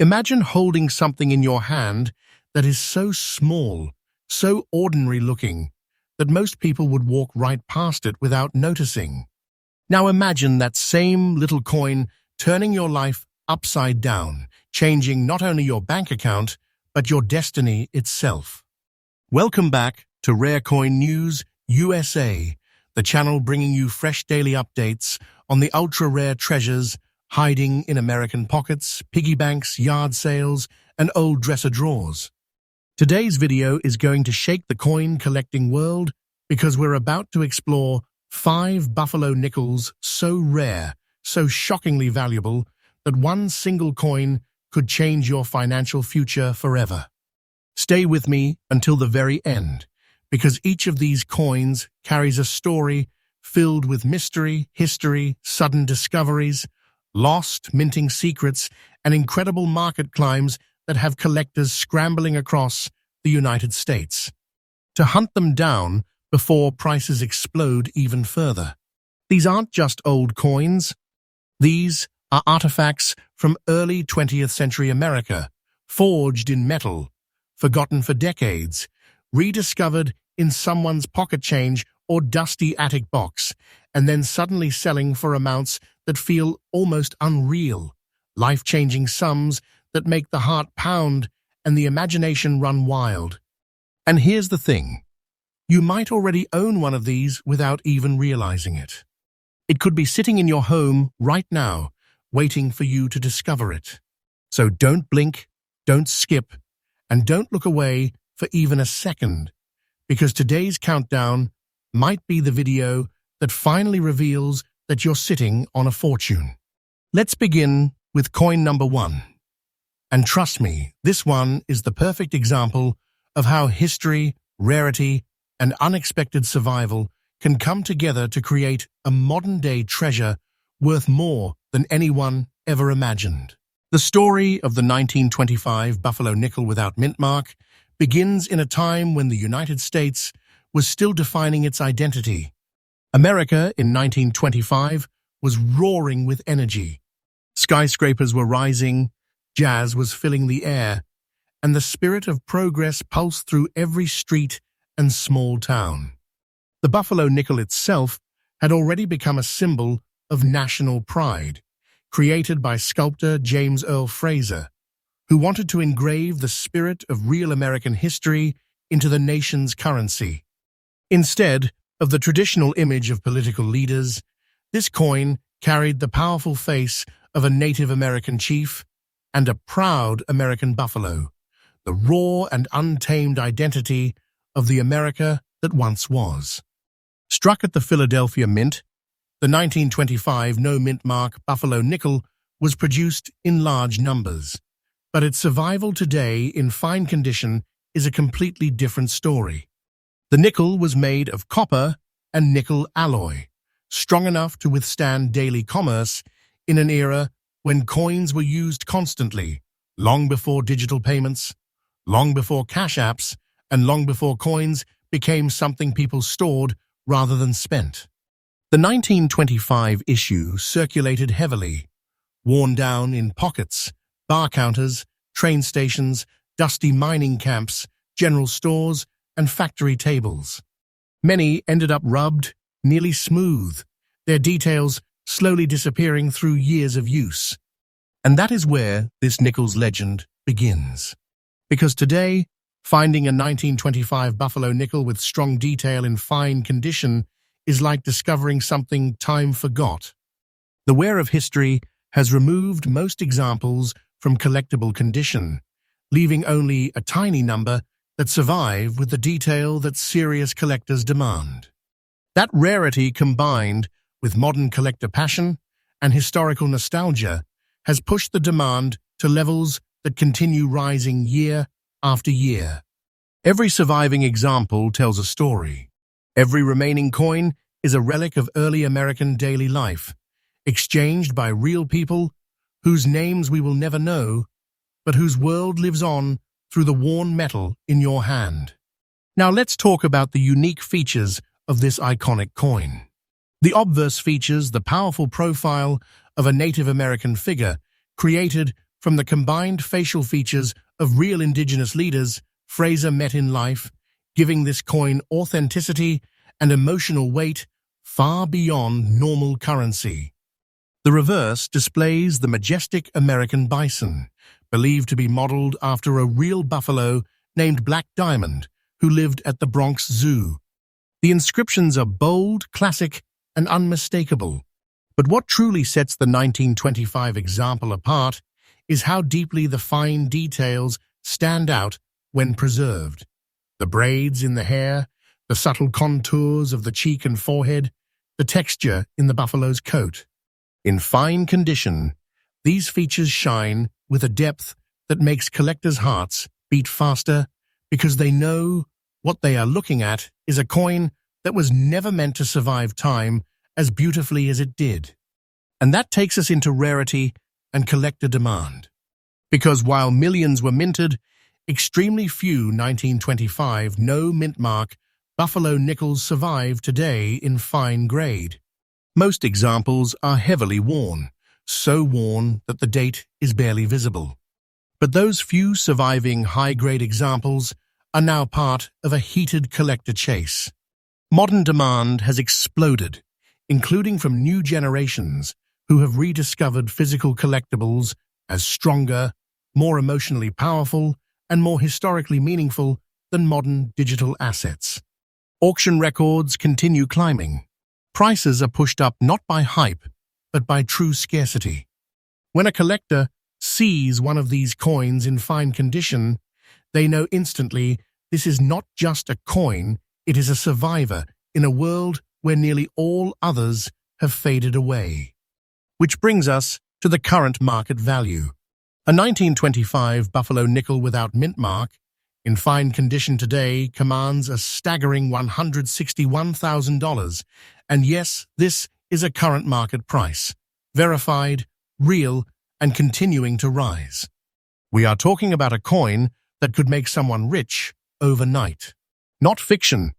Imagine holding something in your hand that is so small, so ordinary-looking, that most people would walk right past it without noticing. Now imagine that same little coin turning your life upside down, changing not only your bank account, but your destiny itself. Welcome back to Rare Coin News USA, the channel bringing you fresh daily updates on the ultra-rare treasures hiding in American pockets, piggy banks, yard sales, and old dresser drawers. Today's video is going to shake the coin collecting world because we're about to explore 5 buffalo nickels so rare, so shockingly valuable, that one single coin could change your financial future forever. Stay with me until the very end, because each of these coins carries a story filled with mystery, history, sudden discoveries, lost minting secrets, and incredible market climbs that have collectors scrambling across the United States to hunt them down before prices explode even further. These aren't just old coins. These are artifacts from early 20th century America, forged in metal, forgotten for decades, rediscovered in someone's pocket change or dusty attic box, and then suddenly selling for amounts that feel almost unreal, life-changing sums that make the heart pound and the imagination run wild. And here's the thing. You might already own one of these without even realizing it. It could be sitting in your home right now, waiting for you to discover it. So don't blink, don't skip, and don't look away for even a second, because today's countdown might be the video that finally reveals that you're sitting on a fortune. Let's begin with coin number 1. And trust me, this one is the perfect example of how history, rarity, and unexpected survival can come together to create a modern-day treasure worth more than anyone ever imagined. The story of the 1925 Buffalo nickel without Mintmark begins in a time when the United States was still defining its identity. America in 1925 was roaring with energy. Skyscrapers were rising, jazz was filling the air, and the spirit of progress pulsed through every street and small town. The Buffalo nickel itself had already become a symbol of national pride, created by sculptor James Earl Fraser, who wanted to engrave the spirit of real American history into the nation's currency. Instead of the traditional image of political leaders, this coin carried the powerful face of a Native American chief and a proud American buffalo, the raw and untamed identity of the America that once was. Struck at the Philadelphia Mint, the 1925 no-Mintmark Buffalo nickel was produced in large numbers, but its survival today in fine condition is a completely different story. The nickel was made of copper and nickel alloy, strong enough to withstand daily commerce in an era when coins were used constantly, long before digital payments, long before cash apps, and long before coins became something people stored rather than spent. The 1925 issue circulated heavily, worn down in pockets, bar counters, train stations, dusty mining camps, general stores, and factory tables. Many ended up rubbed, nearly smooth, their details slowly disappearing through years of use. And that is where this nickel's legend begins. Because today, finding a 1925 Buffalo nickel with strong detail in fine condition is like discovering something time forgot. The wear of history has removed most examples from collectible condition, leaving only a tiny number that survive with the detail that serious collectors demand. That rarity, combined with modern collector passion and historical nostalgia, has pushed the demand to levels that continue rising year after year. Every surviving example tells a story. Every remaining coin is a relic of early American daily life, exchanged by real people whose names we will never know, but whose world lives on through the worn metal in your hand. Now let's talk about the unique features of this iconic coin. The obverse features the powerful profile of a Native American figure created From the combined facial features of real indigenous leaders Fraser met in life, giving this coin authenticity and emotional weight far beyond normal currency. The reverse displays the majestic American bison, believed to be modeled after a real buffalo named Black Diamond, who lived at the Bronx Zoo. The inscriptions are bold, classic, and unmistakable. But what truly sets the 1925 example apart is how deeply the fine details stand out when preserved. The braids in the hair, the subtle contours of the cheek and forehead, the texture in the buffalo's coat. In fine condition, these features shine with a depth that makes collectors' hearts beat faster because they know what they are looking at is a coin that was never meant to survive time as beautifully as it did. And that takes us into rarity and collector demand. Because while millions were minted, extremely few 1925 no Mintmark buffalo nickels survive today in fine grade. Most examples are heavily worn, so worn that the date is barely visible. But those few surviving high-grade examples are now part of a heated collector chase. Modern demand has exploded, including from new generations who have rediscovered physical collectibles as stronger, more emotionally powerful, and more historically meaningful than modern digital assets. Auction records continue climbing. Prices are pushed up not by hype, but by true scarcity. When a collector sees one of these coins in fine condition, they know instantly this is not just a coin, it is a survivor in a world where nearly all others have faded away. Which brings us to the current market value. A 1925 buffalo nickel without Mintmark, in fine condition today, commands a staggering $161,000. And yes, this is a current market price, verified, real, and continuing to rise. We are talking about a coin that could make someone rich overnight. Not fiction,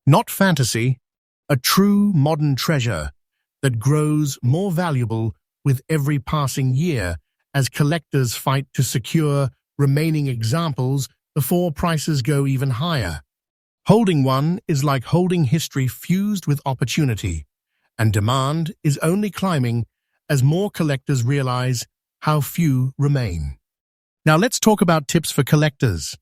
not fantasy, a true modern treasure that grows more valuable with every passing year as collectors fight to secure remaining examples before prices go even higher. Holding one is like holding history fused with opportunity, and demand is only climbing as more collectors realize how few remain. Now let's talk about tips for collectors.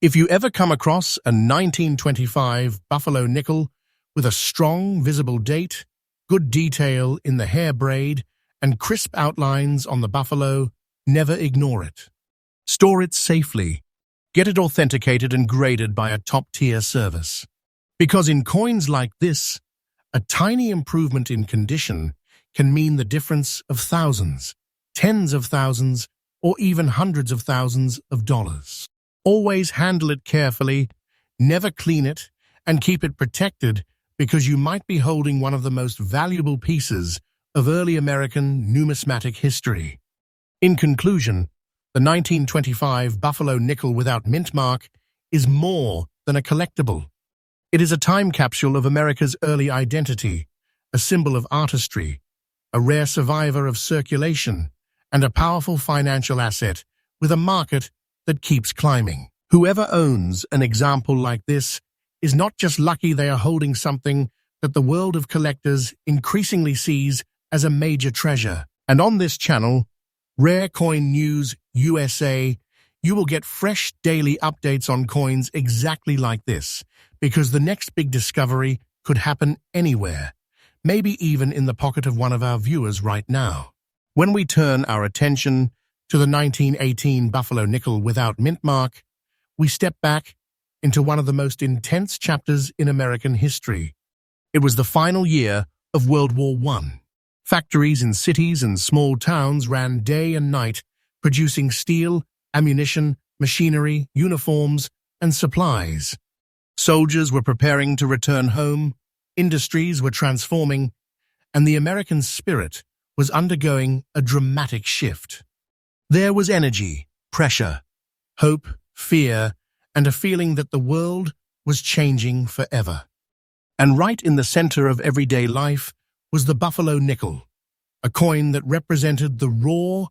If you ever come across a 1925 buffalo nickel with a strong, visible date, good detail in the hair braid, and crisp outlines on the buffalo, never ignore it. Store it safely. Get it authenticated and graded by a top-tier service. Because in coins like this, a tiny improvement in condition can mean the difference of thousands, tens of thousands, or even hundreds of thousands of dollars. Always handle it carefully, never clean it, and keep it protected because you might be holding one of the most valuable pieces of early American numismatic history. In conclusion, the 1925 buffalo nickel without Mintmark is more than a collectible. It is a time capsule of America's early identity, a symbol of artistry, a rare survivor of circulation, and a powerful financial asset with a market that keeps climbing. Whoever owns an example like this is not just lucky they are holding something that the world of collectors increasingly sees as a major treasure. And on this channel, Rare Coin News USA, you will get fresh daily updates on coins exactly like this, because the next big discovery could happen anywhere, maybe even in the pocket of one of our viewers right now. When we turn our attention to the 1918 buffalo nickel without Mintmark, we step back into one of the most intense chapters in American history. It was the final year of World War I. Factories in cities and small towns ran day and night, producing steel, ammunition, machinery, uniforms, and supplies. Soldiers were preparing to return home, industries were transforming, and the American spirit was undergoing a dramatic shift. There was energy, pressure, hope, fear, and a feeling that the world was changing forever. And right in the center of everyday life was the buffalo nickel, a coin that represented the raw,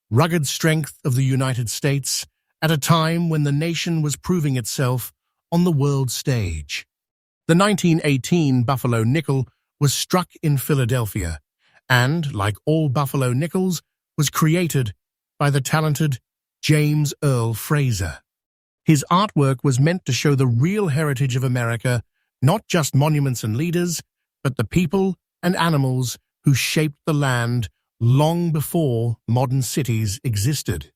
rugged strength of the United States at a time when the nation was proving itself on the world stage. The 1918 Buffalo nickel was struck in Philadelphia and, like all Buffalo nickels, was created by the talented James Earl Fraser. His artwork was meant to show the real heritage of America, not just monuments and leaders, but the people and animals who shaped the land long before modern cities existed.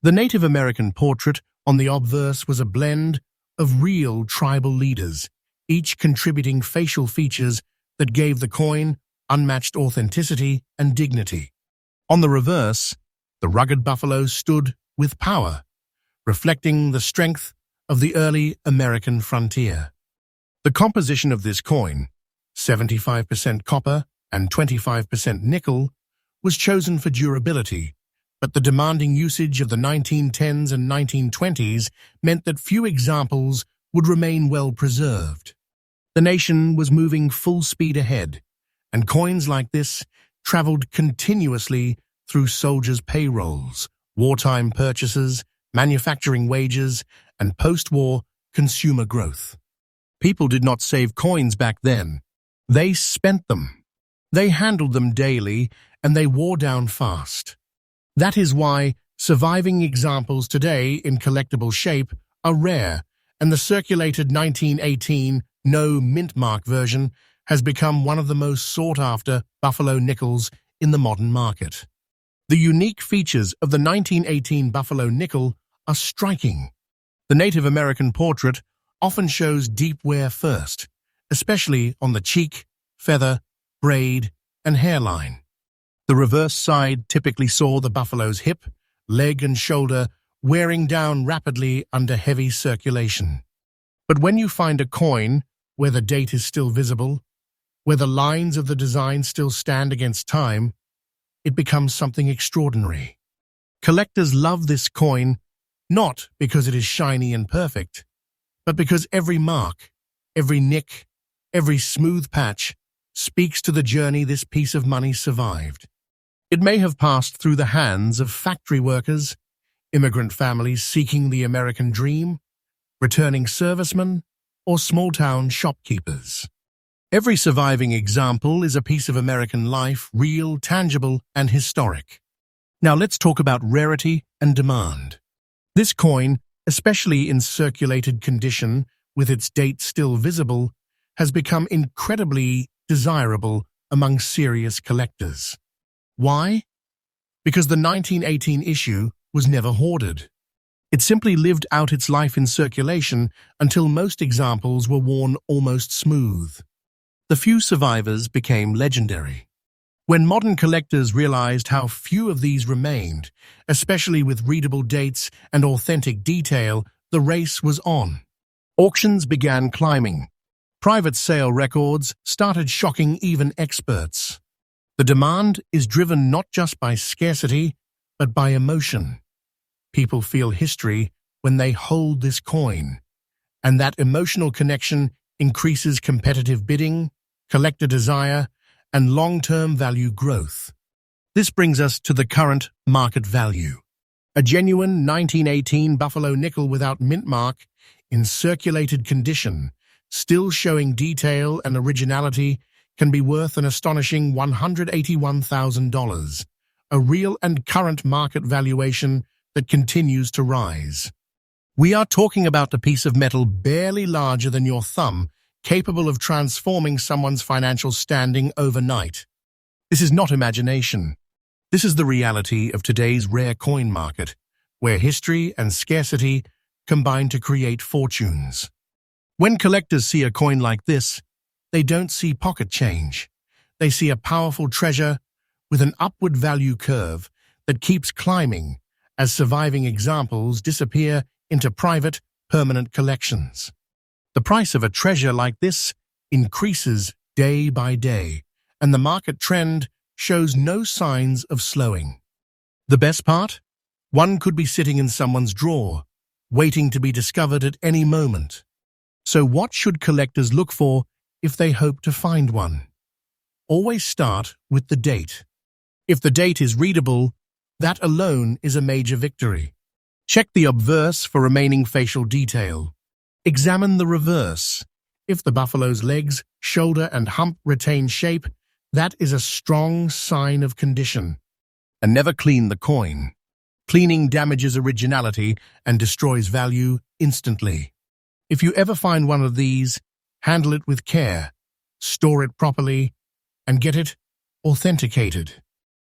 The Native American portrait on the obverse was a blend of real tribal leaders, each contributing facial features that gave the coin unmatched authenticity and dignity. On the reverse, the rugged buffalo stood with power, reflecting the strength of the early American frontier. The composition of this coin, 75% copper and 25% nickel, was chosen for durability, but the demanding usage of the 1910s and 1920s meant that few examples would remain well preserved. The nation was moving full speed ahead, and coins like this traveled continuously through soldiers' payrolls, wartime purchases, manufacturing wages, and post-war consumer growth. People did not save coins back then. They spent them. They handled them daily, and they wore down fast. That is why surviving examples today in collectible shape are rare, and the circulated 1918 no Mintmark version has become one of the most sought-after Buffalo nickels in the modern market. The unique features of the 1918 Buffalo nickel are striking. The Native American portrait often shows deep wear first, especially on the cheek, feather, braid, and hairline. The reverse side typically saw the buffalo's hip, leg, and shoulder wearing down rapidly under heavy circulation. But when you find a coin where the date is still visible, where the lines of the design still stand against time, it becomes something extraordinary. Collectors love this coin not because it is shiny and perfect, but because every mark, every nick, every smooth patch speaks to the journey this piece of money survived. It may have passed through the hands of factory workers, immigrant families seeking the American dream, returning servicemen, or small-town shopkeepers. Every surviving example is a piece of American life, real, tangible, and historic. Now let's talk about rarity and demand. This coin, especially in circulated condition with its date still visible, has become incredibly desirable among serious collectors. Why? Because the 1918 issue was never hoarded. It simply lived out its life in circulation until most examples were worn almost smooth. The few survivors became legendary. When modern collectors realized how few of these remained, especially with readable dates and authentic detail, the race was on. Auctions began climbing. Private sale records started shocking even experts. The demand is driven not just by scarcity, but by emotion. People feel history when they hold this coin, and that emotional connection increases competitive bidding, collector desire, and long-term value growth. This brings us to the current market value. A genuine 1918 Buffalo nickel without Mintmark, in circulated condition, still showing detail and originality, can be worth an astonishing $181,000, a real and current market valuation that continues to rise. We are talking about a piece of metal barely larger than your thumb, capable of transforming someone's financial standing overnight. This is not imagination. This is the reality of today's rare coin market, where history and scarcity combine to create fortunes. When collectors see a coin like this, they don't see pocket change. They see a powerful treasure with an upward value curve that keeps climbing as surviving examples disappear into private, permanent collections. The price of a treasure like this increases day by day, and the market trend shows no signs of slowing. The best part? One could be sitting in someone's drawer, waiting to be discovered at any moment. So what should collectors look for if they hope to find one? Always start with the date. If the date is readable, That alone is a major victory. Check the obverse for remaining facial detail. Examine the reverse. If the buffalo's legs, shoulder, and hump retain shape, that is a strong sign of condition. And never clean the coin. Cleaning damages originality and destroys value instantly. If you ever find one of these, handle it with care, store it properly, and get it authenticated.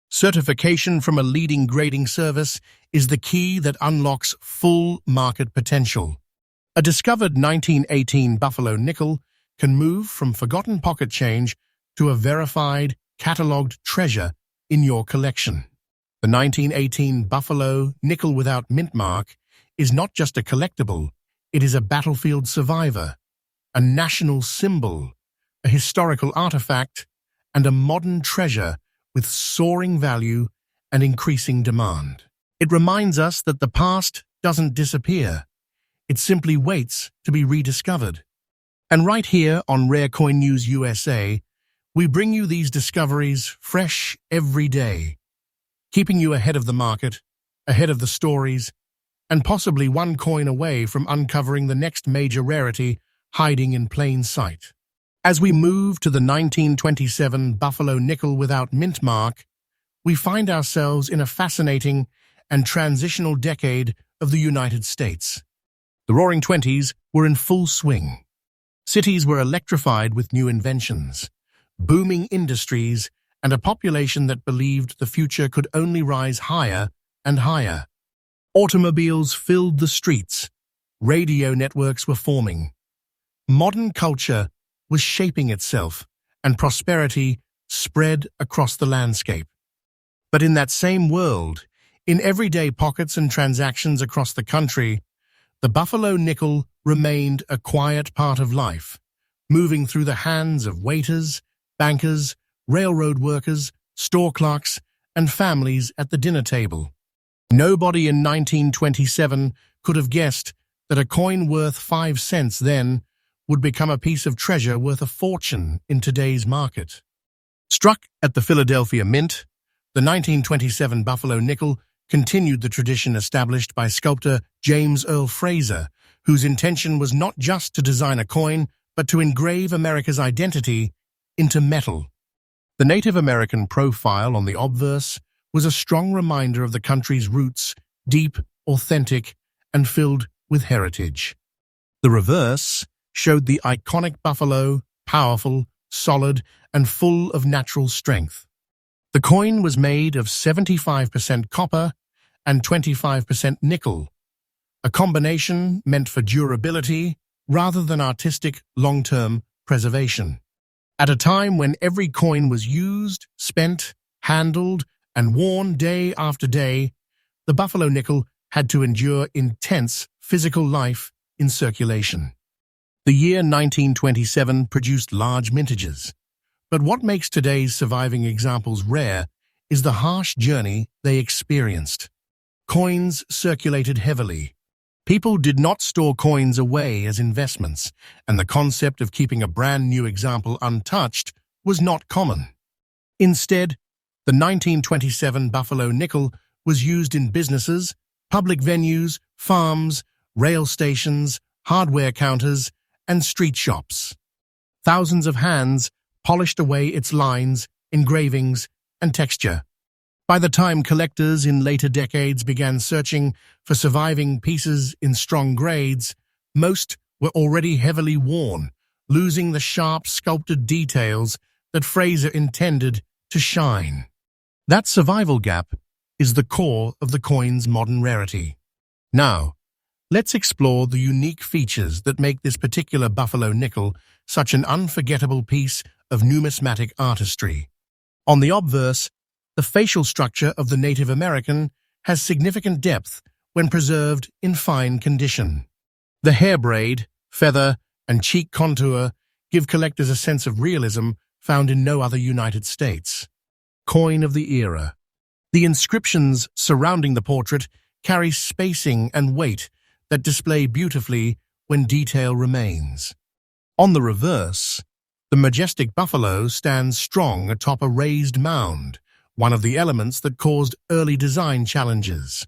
Certification from a leading grading service is the key that unlocks full market potential. A discovered 1918 Buffalo nickel can move from forgotten pocket change to a verified, catalogued treasure in your collection. The 1918 Buffalo nickel without Mintmark is not just a collectible, it is a battlefield survivor, a national symbol, a historical artifact, and a modern treasure with soaring value and increasing demand. It reminds us that the past doesn't disappear. It simply waits to be rediscovered. And right here on Rare Coin News USA, we bring you these discoveries fresh every day, keeping you ahead of the market, ahead of the stories, and possibly one coin away from uncovering the next major rarity hiding in plain sight. As we move to the 1927 Buffalo nickel without Mintmark, we find ourselves in a fascinating and transitional decade of the United States. The Roaring Twenties were in full swing. Cities were electrified with new inventions, booming industries, and a population that believed the future could only rise higher and higher. Automobiles filled the streets. Radio networks were forming. Modern culture was shaping itself, and prosperity spread across the landscape. But in that same world, in everyday pockets and transactions across the country, the Buffalo nickel remained a quiet part of life, moving through the hands of waiters, bankers, railroad workers, store clerks, and families at the dinner table. Nobody in 1927 could have guessed that a coin worth 5 cents then would become a piece of treasure worth a fortune in today's market. Struck at the Philadelphia Mint, the 1927 Buffalo nickel continued the tradition established by sculptor James Earl Fraser, whose intention was not just to design a coin, but to engrave America's identity into metal. The Native American profile on the obverse was a strong reminder of the country's roots, deep, authentic, and filled with heritage. The reverse showed the iconic buffalo, powerful, solid, and full of natural strength. The coin was made of 75% copper and 25% nickel, a combination meant for durability rather than artistic long-term preservation. At a time when every coin was used, spent, handled, and worn day after day, the Buffalo nickel had to endure intense physical life in circulation. The year 1927 produced large mintages, but what makes today's surviving examples rare is the harsh journey they experienced. Coins circulated heavily. People did not store coins away as investments, and the concept of keeping a brand new example untouched was not common. Instead, the 1927 Buffalo nickel was used in businesses, public venues, farms, rail stations, hardware counters, and street shops. Thousands of hands polished away its lines, engravings, and texture. By the time collectors in later decades began searching for surviving pieces in strong grades, most were already heavily worn, losing the sharp, sculpted details that Fraser intended to shine. That survival gap is the core of the coin's modern rarity. Now, let's explore the unique features that make this particular Buffalo nickel such an unforgettable piece of numismatic artistry. On the obverse, the facial structure of the Native American has significant depth when preserved in fine condition. The hair braid, feather, and cheek contour give collectors a sense of realism found in no other United States. Coin of the era. The inscriptions surrounding the portrait carry spacing and weight that display beautifully when detail remains. On the reverse, the majestic buffalo stands strong atop a raised mound, one of the elements that caused early design challenges.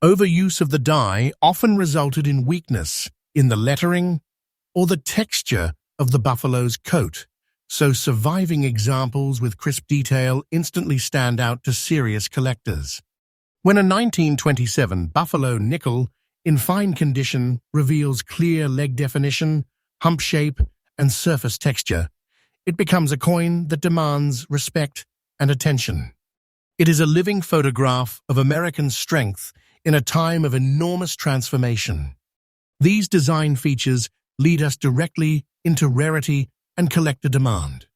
Overuse of the dye often resulted in weakness in the lettering or the texture of the buffalo's coat, so surviving examples with crisp detail instantly stand out to serious collectors. When a 1927 buffalo nickel in fine condition reveals clear leg definition, hump shape, and surface texture, it becomes a coin that demands respect and attention. It is a living photograph of American strength in a time of enormous transformation. These design features lead us directly into rarity and collector demand.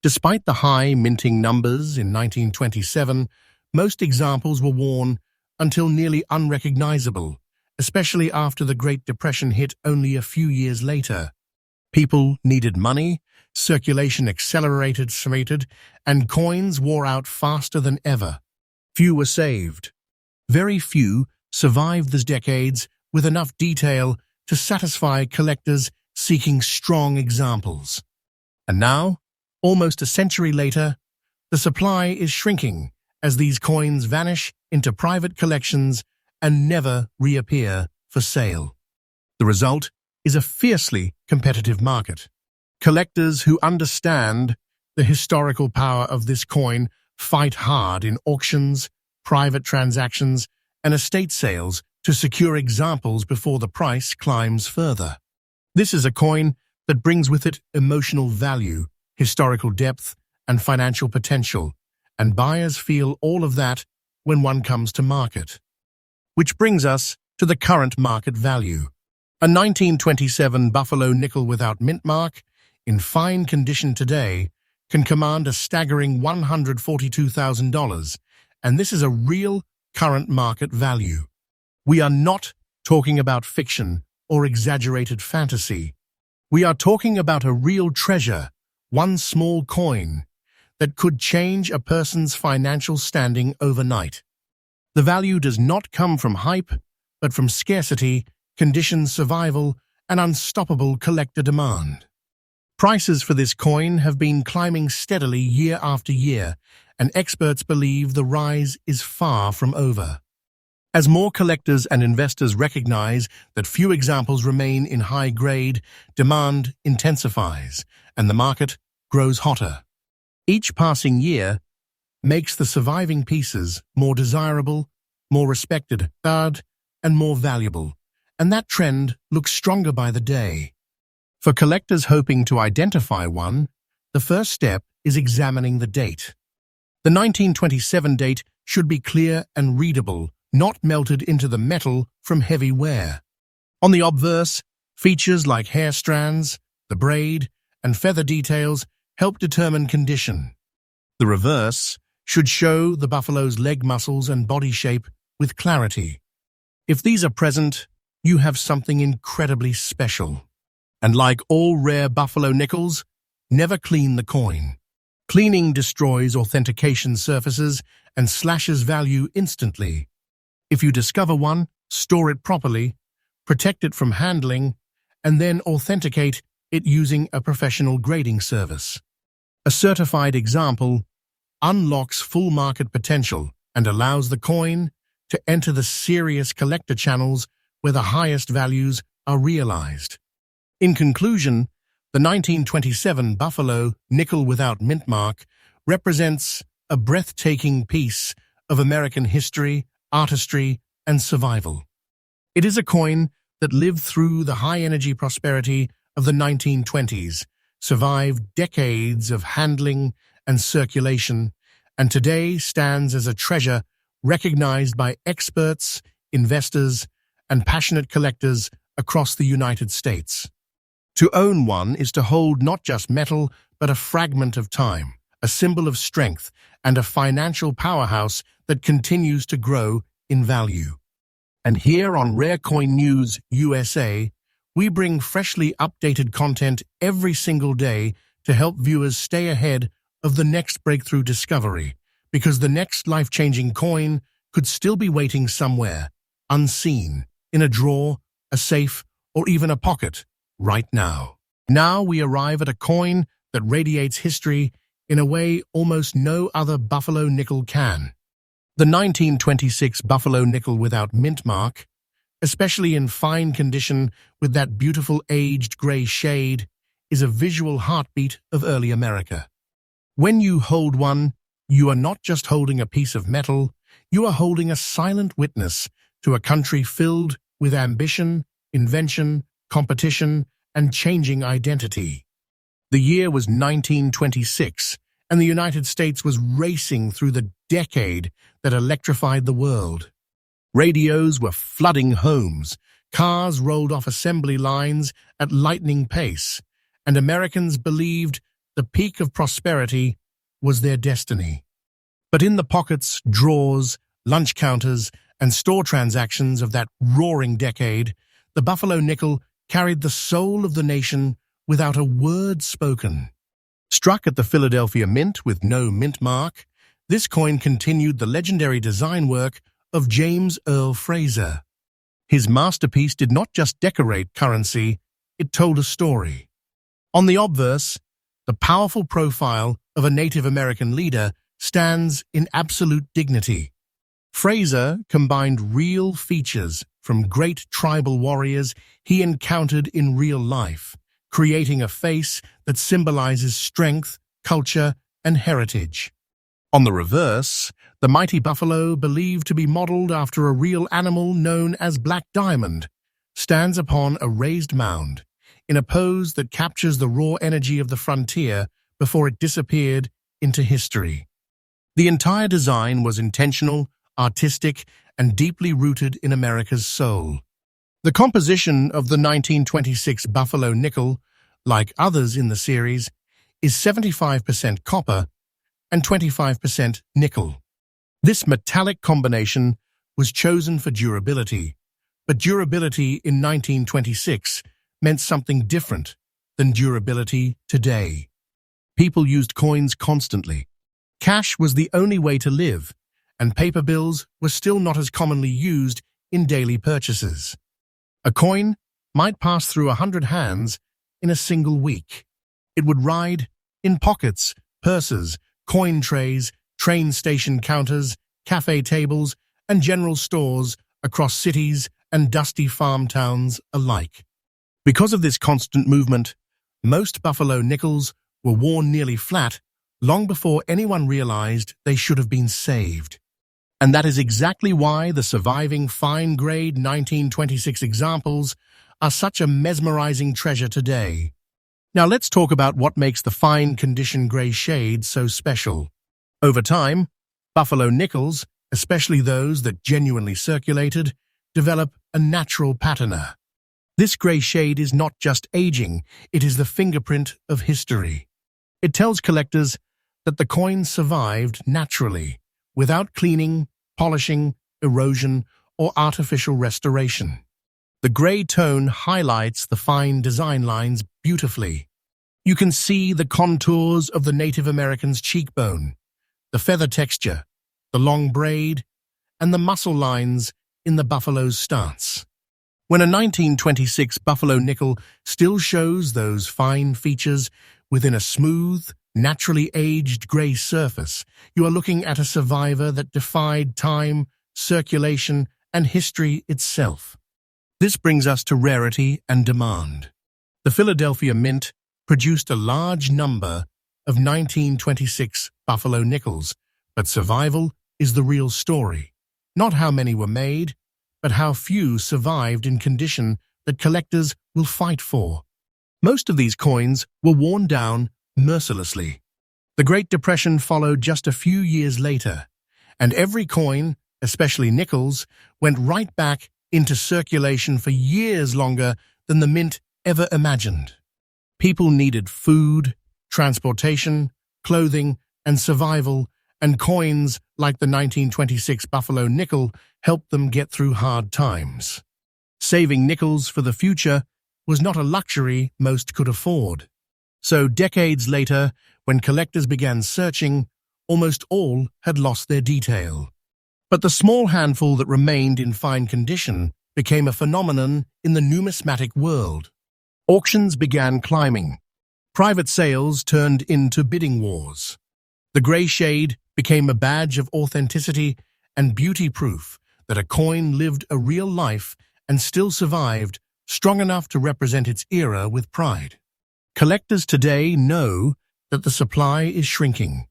Despite the high minting numbers in 1927, most examples were worn until nearly unrecognizable, especially after the Great Depression hit only a few years later. People needed money, circulation accelerated, and coins wore out faster than ever. Few were saved. Very few survived these decades with enough detail to satisfy collectors seeking strong examples. And now, almost a century later, the supply is shrinking as these coins vanish into private collections and never reappear for sale. The result is a fiercely competitive market. Collectors who understand the historical power of this coin fight hard in auctions, private transactions, and estate sales to secure examples before the price climbs further. This is a coin that brings with it emotional value, historical depth, and financial potential, and buyers feel all of that when one comes to market. Which brings us to the current market value. A 1927 buffalo nickel without Mintmark, in fine condition today, can command a staggering $142,000, and this is a real current market value. We are not talking about fiction or exaggerated fantasy. We are talking about a real treasure, one small coin, that could change a person's financial standing overnight. The value does not come from hype, but from scarcity, conditioned survival, and unstoppable collector demand. Prices for this coin have been climbing steadily year after year, and experts believe the rise is far from over. As more collectors and investors recognize that few examples remain in high grade, demand intensifies, and the market grows hotter. Each passing year makes the surviving pieces more desirable, more respected, and more valuable, and that trend looks stronger by the day. For collectors hoping to identify one, the first step is examining the date. The 1927 date should be clear and readable, not melted into the metal from heavy wear. On the obverse, features like hair strands, the braid, and feather details help determine condition. The reverse should show the buffalo's leg muscles and body shape with clarity. If these are present, you have something incredibly special. And like all rare buffalo nickels, never clean the coin. Cleaning destroys authentication surfaces and slashes value instantly. If you discover one, store it properly, protect it from handling, and then authenticate it using a professional grading service. A certified example unlocks full market potential and allows the coin to enter the serious collector channels where the highest values are realized. In conclusion, the 1927 buffalo nickel without Mintmark represents a breathtaking piece of American history, artistry, and survival. It is a coin that lived through the high-energy prosperity of the 1920s, survived decades of handling and circulation, and today stands as a treasure recognized by experts, investors, and passionate collectors across the United States. To own one is to hold not just metal, but a fragment of time, a symbol of strength, and a financial powerhouse that continues to grow in value. And here on Rare Coin News USA, we bring freshly updated content every single day to help viewers stay ahead of the next breakthrough discovery, because the next life-changing coin could still be waiting somewhere, unseen, in a drawer, a safe, or even a pocket, right now. Now we arrive at a coin that radiates history, in a way almost no other buffalo nickel can. The 1926 buffalo nickel without Mintmark, especially in fine condition with that beautiful aged gray shade, is a visual heartbeat of early America. When you hold one, you are not just holding a piece of metal, you are holding a silent witness to a country filled with ambition, invention, competition, and changing identity. The year was 1926, and the United States was racing through the decade that electrified the world. Radios were flooding homes, cars rolled off assembly lines at lightning pace, and Americans believed the peak of prosperity was their destiny. But in the pockets, drawers, lunch counters, and store transactions of that roaring decade, the buffalo nickel carried the soul of the nation without a word spoken. Struck at the Philadelphia Mint with no mint mark, this coin continued the legendary design work of James Earl Fraser. His masterpiece did not just decorate currency, it told a story. On the obverse, the powerful profile of a Native American leader stands in absolute dignity. Fraser combined real features from great tribal warriors he encountered in real life, creating a face that symbolizes strength, culture, and heritage. On the reverse, the mighty buffalo, believed to be modeled after a real animal known as Black Diamond, stands upon a raised mound, in a pose that captures the raw energy of the frontier before it disappeared into history. The entire design was intentional, artistic, and deeply rooted in America's soul. The composition of the 1926 buffalo nickel, like others in the series, is 75% copper and 25% nickel. This metallic combination was chosen for durability, but durability in 1926 meant something different than durability today. People used coins constantly. Cash was the only way to live, and paper bills were still not as commonly used in daily purchases. A coin might pass through 100 hands in a single week. It would ride in pockets, purses, coin trays, train station counters, cafe tables, and general stores across cities and dusty farm towns alike. Because of this constant movement, most buffalo nickels were worn nearly flat long before anyone realized they should have been saved. And that is exactly why the surviving fine-grade 1926 examples are such a mesmerizing treasure today. Now let's talk about what makes the fine-condition gray shade so special. Over time, buffalo nickels, especially those that genuinely circulated, develop a natural patina. This gray shade is not just aging, it is the fingerprint of history. It tells collectors that the coin survived naturally, without cleaning, polishing, erosion, or artificial restoration. The gray tone highlights the fine design lines beautifully. You can see the contours of the Native American's cheekbone, the feather texture, the long braid, and the muscle lines in the buffalo's stance. When a 1926 buffalo nickel still shows those fine features within a smooth, naturally aged gray surface, you are looking at a survivor that defied time, circulation, and history itself. This brings us to rarity and demand. The Philadelphia Mint produced a large number of 1926 buffalo nickels, but survival is the real story. Not how many were made, but how few survived in condition that collectors will fight for. Most of these coins were worn down mercilessly. The Great Depression followed just a few years later, and every coin, especially nickels, went right back into circulation for years longer than the mint ever imagined. People needed food, transportation, clothing, and survival, and coins like the 1926 buffalo nickel helped them get through hard times. Saving nickels for the future was not a luxury most could afford. So decades later, when collectors began searching, almost all had lost their detail. But the small handful that remained in fine condition became a phenomenon in the numismatic world. Auctions began climbing. Private sales turned into bidding wars. The grey shade became a badge of authenticity and beauty proof that a coin lived a real life and still survived, strong enough to represent its era with pride. Collectors today know that the supply is shrinking.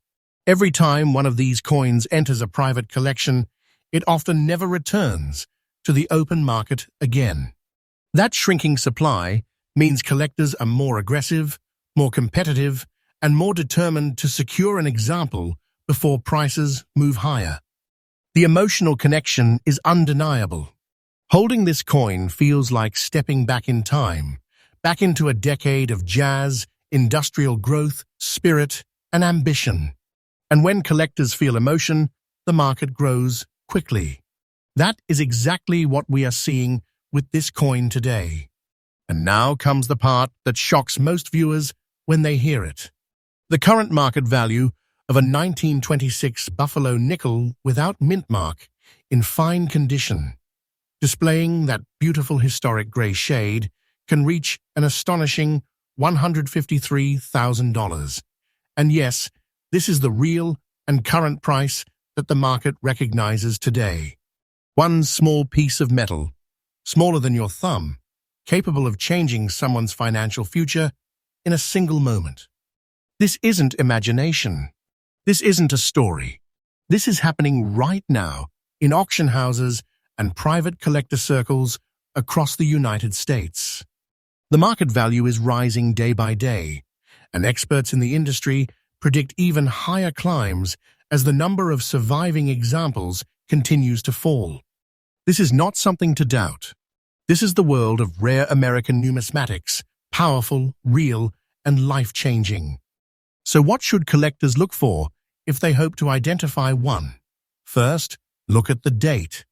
Every time one of these coins enters a private collection, it often never returns to the open market again. That shrinking supply means collectors are more aggressive, more competitive, and more determined to secure an example before prices move higher. The emotional connection is undeniable. Holding this coin feels like stepping back in time, back into a decade of jazz, industrial growth, spirit, and ambition. And when collectors feel emotion, the market grows quickly. That is exactly what we are seeing with this coin today. And now comes the part that shocks most viewers when they hear it. The current market value of a 1926 Buffalo nickel without Mintmark, in fine condition, displaying that beautiful historic grey shade, can reach an astonishing $153,000. And yes, this is the real and current price that the market recognizes today. One small piece of metal, smaller than your thumb, capable of changing someone's financial future in a single moment. This isn't imagination. This isn't a story. This is happening right now in auction houses and private collector circles across the United States. The market value is rising day by day, and experts in the industry predict even higher climbs as the number of surviving examples continues to fall. This is not something to doubt. This is the world of rare American numismatics, powerful, real, and life-changing. So what should collectors look for if they hope to identify one? First, look at the date.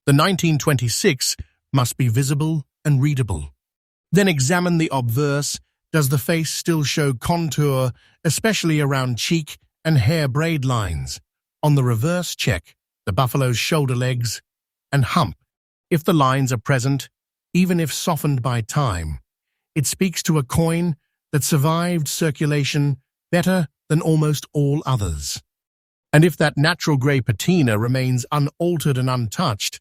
The 1926 must be visible and readable. Then examine the obverse. Does the face still show contour, especially around cheek and hair braid lines? On the reverse, check the buffalo's shoulder legs and hump. If the lines are present, even if softened by time, it speaks to a coin that survived circulation better than almost all others. And if that natural grey patina remains unaltered and untouched,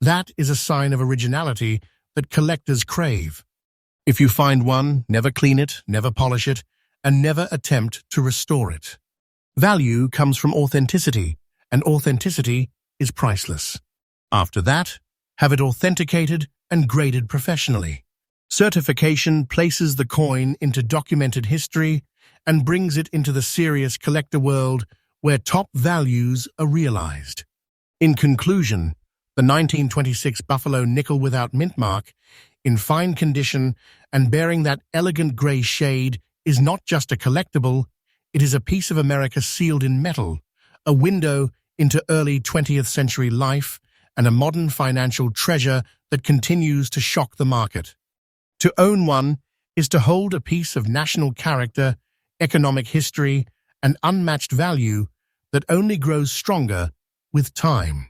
that is a sign of originality that collectors crave. If you find one, never clean it, never polish it, and never attempt to restore it. Value comes from authenticity, and authenticity is priceless. After that, have it authenticated and graded professionally. Certification places the coin into documented history and brings it into the serious collector world where top values are realized. In conclusion, the 1926 Buffalo nickel without Mintmark, in fine condition and bearing that elegant grey shade, is not just a collectible, it is a piece of America sealed in metal, a window into early 20th century life, and a modern financial treasure that continues to shock the market. To own one is to hold a piece of national character, economic history, and unmatched value that only grows stronger with time.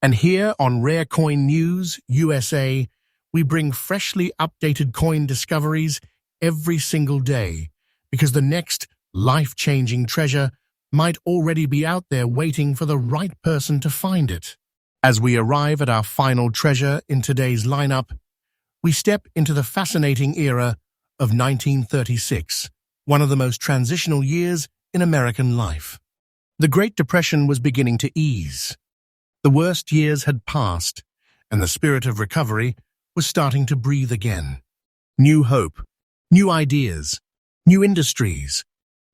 And here on Rare Coin News USA, we bring freshly updated coin discoveries every single day, because the next life-changing treasure might already be out there waiting for the right person to find it. As we arrive at our final treasure in today's lineup, we step into the fascinating era of 1936, one of the most transitional years in American life. The Great Depression was beginning to ease. The worst years had passed, and the spirit of recovery was starting to breathe again. New hope, new ideas, new industries.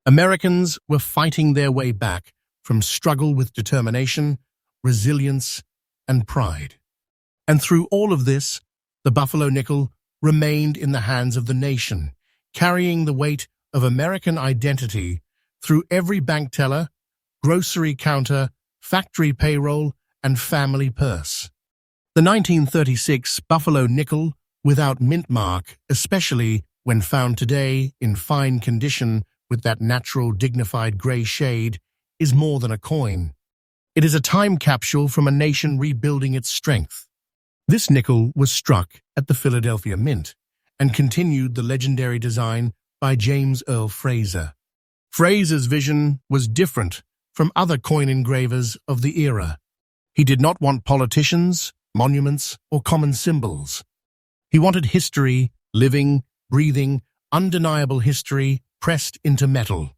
Americans were fighting their way back from struggle with determination, resilience, and pride. And through all of this, the Buffalo nickel remained in the hands of the nation, carrying the weight of American identity through every bank teller, grocery counter, factory payroll, and family purse. The 1936 Buffalo nickel without Mintmark, especially when found today in fine condition with that natural dignified grey shade, is more than a coin. It is a time capsule from a nation rebuilding its strength. This nickel was struck at the Philadelphia Mint and continued the legendary design by James Earl Fraser. Fraser's vision was different from other coin engravers of the era. He did not want politicians, monuments, or common symbols. He wanted history, living, breathing, undeniable history pressed into metal.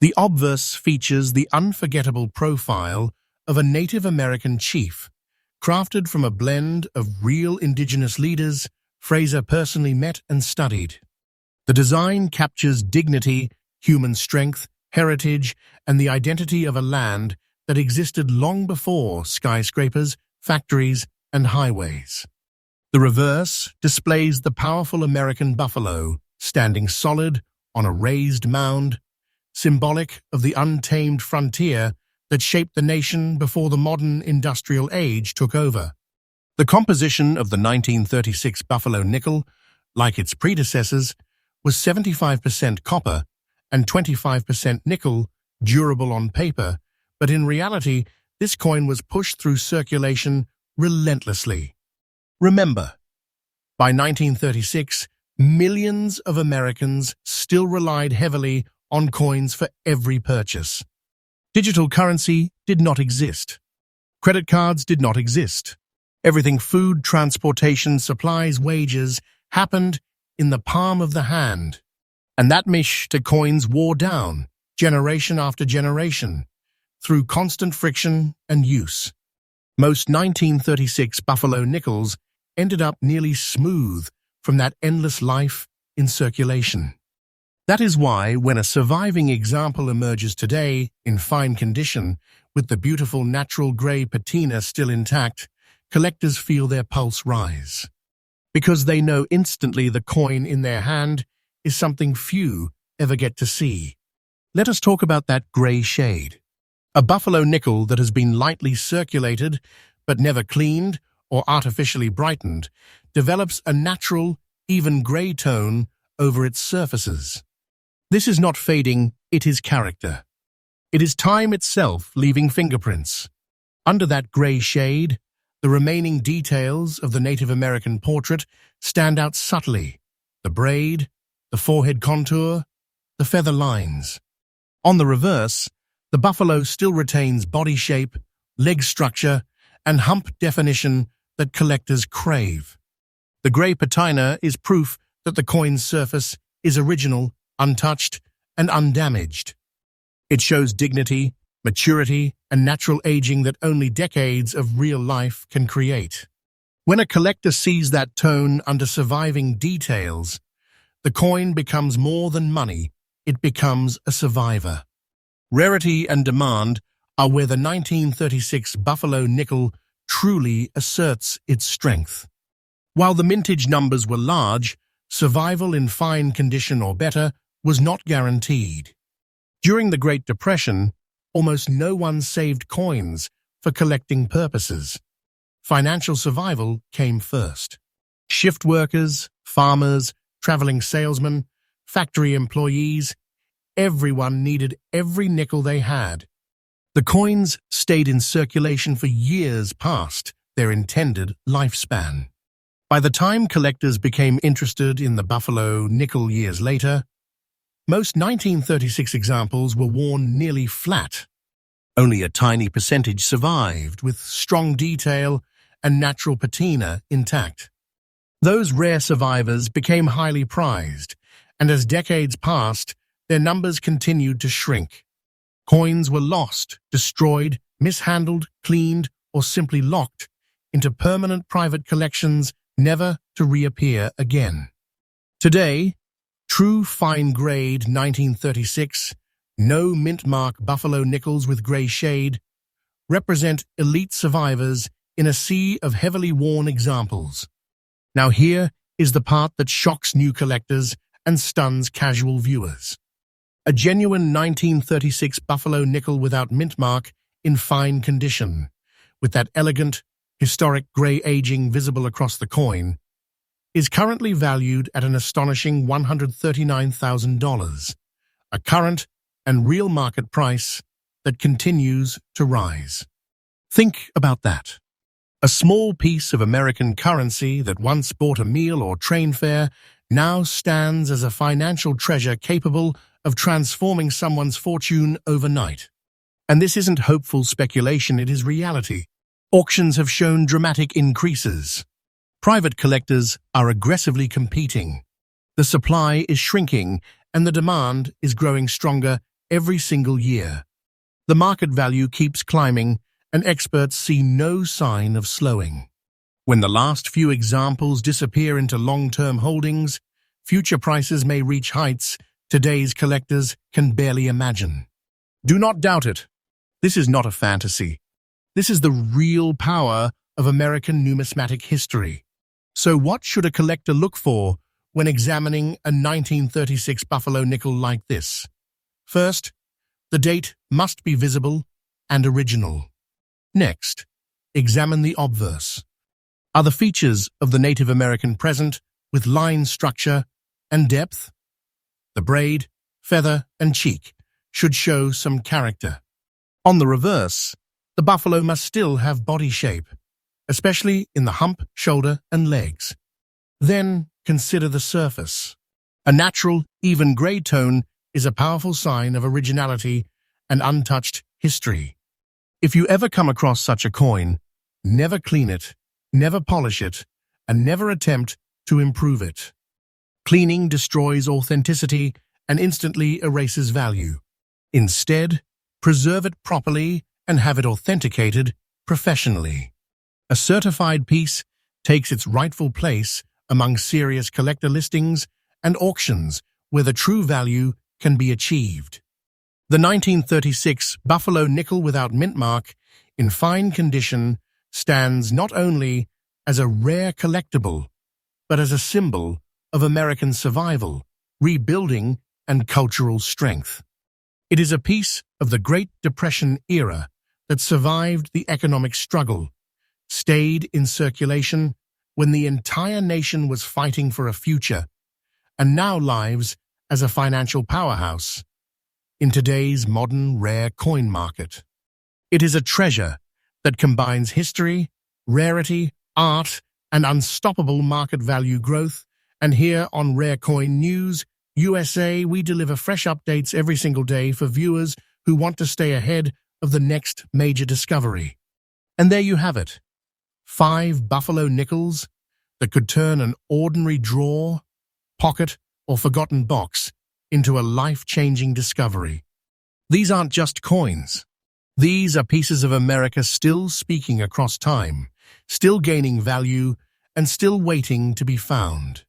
The obverse features the unforgettable profile of a Native American chief, crafted from a blend of real indigenous leaders Fraser personally met and studied. The design captures dignity, human strength, heritage, and the identity of a land that existed long before skyscrapers, factories, and highways. The reverse displays the powerful American buffalo standing solid on a raised mound, symbolic of the untamed frontier that shaped the nation before the modern industrial age took over. The composition of the 1936 Buffalo nickel, like its predecessors, was 75% copper and 25% nickel, durable on paper, but in reality, this coin was pushed through circulation relentlessly. Remember, by 1936, millions of Americans still relied heavily on coins for every purchase. Digital currency did not exist. Credit cards did not exist. Everything food, transportation, supplies, wages happened in the palm of the hand. And that mesh to coins wore down, generation after generation, through constant friction and use. Most 1936 Buffalo nickels ended up nearly smooth from that endless life in circulation. That is why, when a surviving example emerges today in fine condition, with the beautiful natural grey patina still intact, collectors feel their pulse rise. Because they know instantly the coin in their hand is something few ever get to see. Let us talk about that grey shade. A buffalo nickel that has been lightly circulated, but never cleaned or artificially brightened, develops a natural, even grey tone over its surfaces. This is not fading, it is character. It is time itself leaving fingerprints. Under that grey shade, the remaining details of the Native American portrait stand out subtly: the braid, the forehead contour, the feather lines. On the reverse, the buffalo still retains body shape, leg structure, and hump definition that collectors crave. The grey patina is proof that the coin's surface is original, untouched, and undamaged. It shows dignity, maturity, and natural aging that only decades of real life can create. When a collector sees that tone under surviving details, the coin becomes more than money, it becomes a survivor. Rarity and demand are where the 1936 Buffalo nickel truly asserts its strength. While the mintage numbers were large, survival in fine condition or better was not guaranteed. During the Great Depression, almost no one saved coins for collecting purposes. Financial survival came first. Shift workers, farmers, traveling salesmen, factory employees, everyone needed every nickel they had. The coins stayed in circulation for years past their intended lifespan. By the time collectors became interested in the Buffalo nickel years later, most 1936 examples were worn nearly flat. Only a tiny percentage survived, with strong detail and natural patina intact. Those rare survivors became highly prized, and as decades passed, their numbers continued to shrink. Coins were lost, destroyed, mishandled, cleaned, or simply locked into permanent private collections, never to reappear again. Today, true fine-grade 1936, no Mintmark Buffalo nickels with grey shade, represent elite survivors in a sea of heavily worn examples. Now here is the part that shocks new collectors and stuns casual viewers. A genuine 1936 Buffalo nickel without Mintmark in fine condition, with that elegant, historic grey aging visible across the coin, is currently valued at an astonishing $139,000, a current and real market price that continues to rise. Think about that. A small piece of American currency that once bought a meal or train fare now stands as a financial treasure capable of transforming someone's fortune overnight. And this isn't hopeful speculation, it is reality. Auctions have shown dramatic increases. Private collectors are aggressively competing. The supply is shrinking and the demand is growing stronger every single year. The market value keeps climbing and experts see no sign of slowing. When the last few examples disappear into long-term holdings, future prices may reach heights today's collectors can barely imagine. Do not doubt it. This is not a fantasy. This is the real power of American numismatic history. So what should a collector look for when examining a 1936 Buffalo nickel like this? First, the date must be visible and original. Next, examine the obverse. Are the features of the Native American present with line structure and depth? The braid, feather, and cheek should show some character. On the reverse, the buffalo must still have body shape, especially in the hump, shoulder, and legs. Then consider the surface. A natural, even gray tone is a powerful sign of originality and untouched history. If you ever come across such a coin, never clean it, never polish it, and never attempt to improve it. Cleaning destroys authenticity and instantly erases value. Instead, preserve it properly and have it authenticated professionally. A certified piece takes its rightful place among serious collector listings and auctions where the true value can be achieved. The 1936 Buffalo nickel without Mintmark, in fine condition, stands not only as a rare collectible, but as a symbol of American survival, rebuilding, and cultural strength. It is a piece of the Great Depression era that survived the economic struggle, stayed in circulation when the entire nation was fighting for a future, and now lives as a financial powerhouse in today's modern rare coin market. It is a treasure that combines history, rarity, art, and unstoppable market value growth. And here on Rare Coin News USA, we deliver fresh updates every single day for viewers who want to stay ahead of the next major discovery. And there you have it. 5 Buffalo nickels that could turn an ordinary drawer, pocket, or forgotten box into a life-changing discovery. These aren't just coins. These are pieces of America still speaking across time, still gaining value, and still waiting to be found.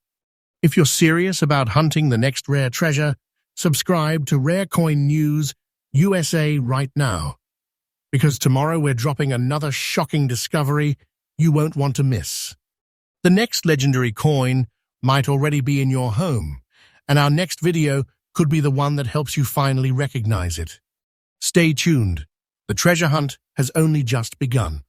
If you're serious about hunting the next rare treasure, subscribe to Rare Coin News USA right now, because tomorrow we're dropping another shocking discovery you won't want to miss. The next legendary coin might already be in your home, and our next video could be the one that helps you finally recognize it. Stay tuned. The treasure hunt has only just begun.